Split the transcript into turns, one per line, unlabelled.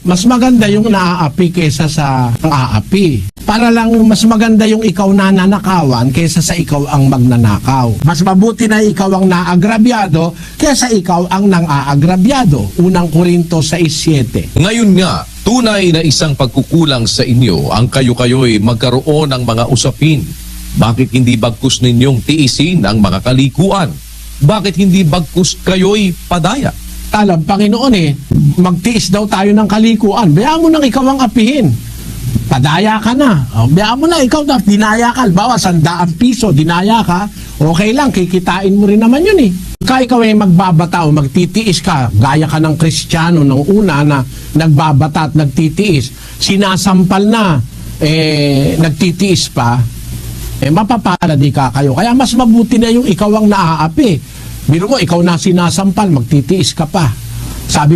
Mas maganda yung naaapi kaysa sa aapi. Para lang mas maganda yung ikaw na nanakawan kaysa sa ikaw ang magnanakaw. Mas mabuti na ikaw ang naagrabyado kaysa ikaw ang nang-aagrabyado. Unang Korinto 6:7.
Ngayon nga, tunay na isang pagkukulang sa inyo ang kayo-kayo'y magkaroon ng mga usapin. Bakit hindi bagkus ninyong tiisin ang mga kalikuan? Bakit hindi bagkus kayo'y padaya?
Alam, Panginoon magtiis daw tayo ng kalikuan. Bayaan mo nang ikaw ang apihin. Padaya ka na. Bayaan mo na ikaw na, dinaya ka. Bawa, 100 piso, dinaya ka. Okay lang, kikitain mo rin naman yun Kaya ikaw ay magbabata o magtitiis ka. Gaya ka ng Kristiyano nung una na nagbabata at nagtitiis. Sinasampal na, nagtitiis pa. Mapapala di ka kayo. Kaya mas mabuti na yung ikaw ang naaapi. Biro mo, ikaw na sinasampal, magtitiis ka pa. Sabi